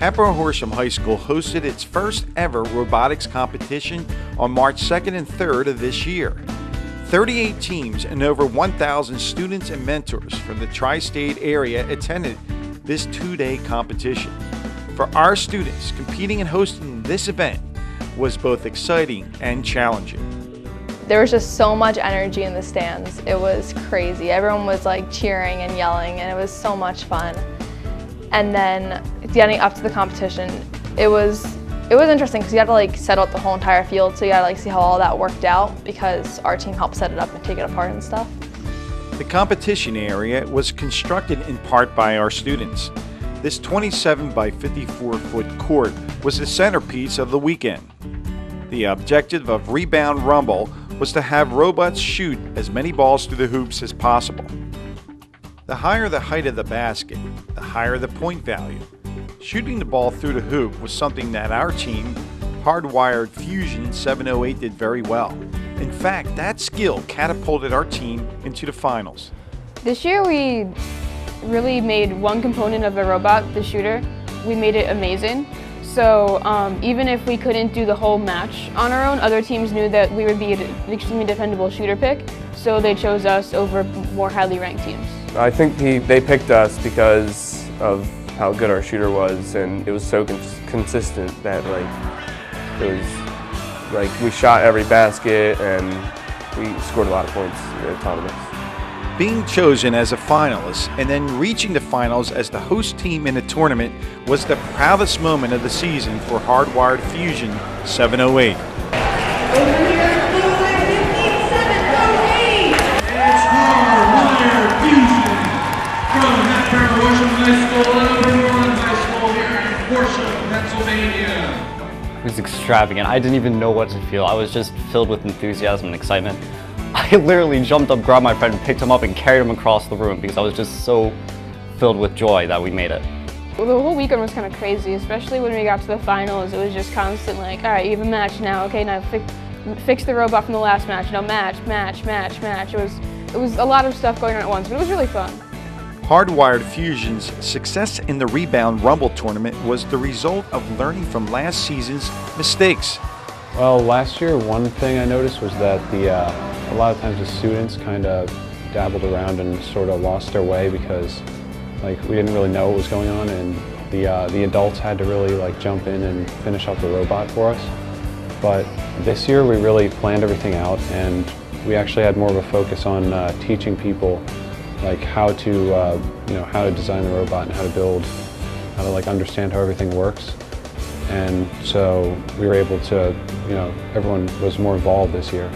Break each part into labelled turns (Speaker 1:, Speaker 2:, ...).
Speaker 1: Hatboro-Horsham High School hosted its first ever robotics competition on March 2nd and 3rd of this year. 38 teams and over 1,000 students and mentors from the tri-state area attended this two-day competition. For our students, competing and hosting this event was both exciting and challenging.
Speaker 2: There was just so much energy in the stands. It was crazy. Everyone was like cheering and yelling, and it was so much fun. And then getting up to the competition, it was interesting because you had to like set out the whole entire field, so you had to like see how all that worked out because our team helped set it up and take it apart and stuff.
Speaker 1: The competition area was constructed in part by our students. This 27 by 54 foot court was the centerpiece of the weekend. The objective of Rebound Rumble was to have robots shoot as many balls through the hoops as possible. The higher the height of the basket, the higher the point value. Shooting the ball through the hoop was something that our team, Hardwired Fusion 708, did very well. In fact, that skill catapulted our team into the finals.
Speaker 3: This year we really made one component of the robot, the shooter. We made it amazing. So even if we couldn't do the whole match on our own, other teams knew that we would be an extremely dependable shooter pick, so they chose us over more highly ranked teams.
Speaker 4: I think they picked us because of how good our shooter was, and it was so consistent that it was we shot every basket and we scored a lot of points autonomous.
Speaker 1: Being chosen as a finalist and then reaching the finals as the host team in the tournament was the proudest moment of the season for Hardwired Fusion 708.
Speaker 5: It's Hardwired Fusion from Hatboro-Horsham High School and Robotics High School here in Horsham, Pennsylvania.
Speaker 6: It was extravagant. I didn't even know what to feel. I was just filled with enthusiasm and excitement. I literally jumped up, grabbed my friend, picked him up, and carried him across the room because I was just so filled with joy that we made it.
Speaker 3: Well, the whole weekend was kind of crazy, especially when we got to the finals. It was just constant like, all right, you have a match now. Okay, now fix the robot from the last match. Now match. It was a lot of stuff going on at once, but it was really fun.
Speaker 1: Hardwired Fusion's success in the Rebound Rumble tournament was the result of learning from last season's mistakes.
Speaker 7: Well, last year one thing I noticed was that a lot of times the students kind of dabbled around and sort of lost their way because we didn't really know what was going on, and the adults had to really jump in and finish up the robot for us. But this year we really planned everything out, and we actually had more of a focus on teaching people how to design the robot and how to build, how to understand how everything works. And so we were able to, everyone was more involved this year.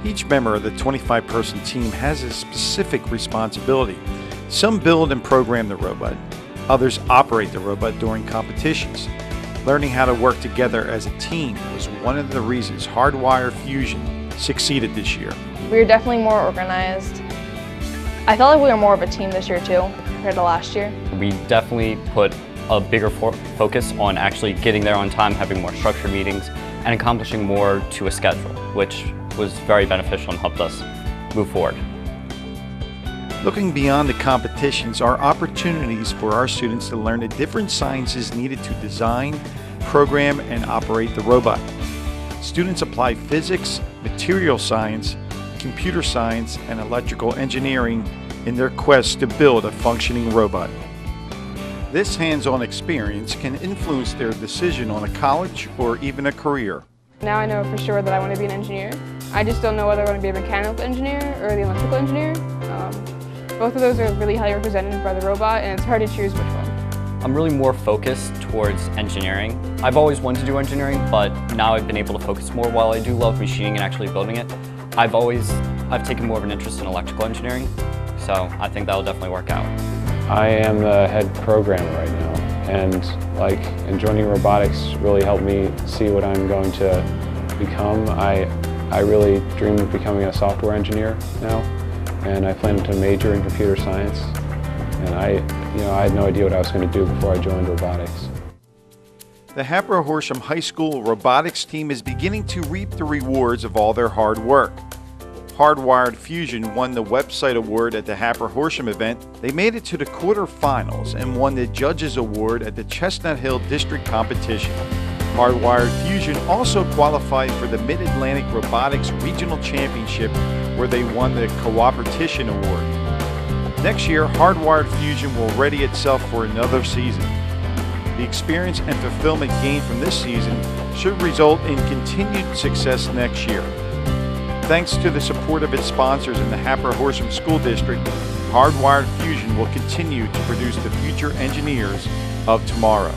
Speaker 1: Each member of the 25-person team has a specific responsibility. Some build and program the robot. Others operate the robot during competitions. Learning how to work together as a team was one of the reasons Hardwire Fusion succeeded this year.
Speaker 2: We were definitely more organized. I felt like we were more of a team this year too, compared to last year.
Speaker 6: We definitely put a bigger focus on actually getting there on time, having more structured meetings, and accomplishing more to a schedule, which was very beneficial and helped us move forward.
Speaker 1: Looking beyond the competitions are opportunities for our students to learn the different sciences needed to design, program, and operate the robot. Students apply physics, material science, computer science, and electrical engineering in their quest to build a functioning robot. This hands-on experience can influence their decision on a college or even a career.
Speaker 3: Now I know for sure that I want to be an engineer. I just don't know whether I want to be a mechanical engineer or the electrical engineer. Both of those are really highly represented by the robot, and it's hard to choose which one.
Speaker 6: I'm really more focused towards engineering. I've always wanted to do engineering, but now I've been able to focus more. While I do love machining and actually building it, I've taken more of an interest in electrical engineering, so I think that'll definitely work out.
Speaker 7: I am the head programmer right now, and joining robotics really helped me see what I'm going to become. I really dream of becoming a software engineer now, and I plan to major in computer science. And I had no idea what I was going to do before I joined robotics.
Speaker 1: The Hatboro-Horsham High School robotics team is beginning to reap the rewards of all their hard work. Hardwired Fusion won the website award at the Hatboro-Horsham event. They made it to the quarterfinals and won the Judges Award at the Chestnut Hill District Competition. Hardwired Fusion also qualified for the Mid-Atlantic Robotics Regional Championship, where they won the Cooperation Award. Next year, Hardwired Fusion will ready itself for another season. The experience and fulfillment gained from this season should result in continued success next year. Thanks to the support of its sponsors in the Hatboro-Horsham School District, Hardwired Fusion will continue to produce the future engineers of tomorrow.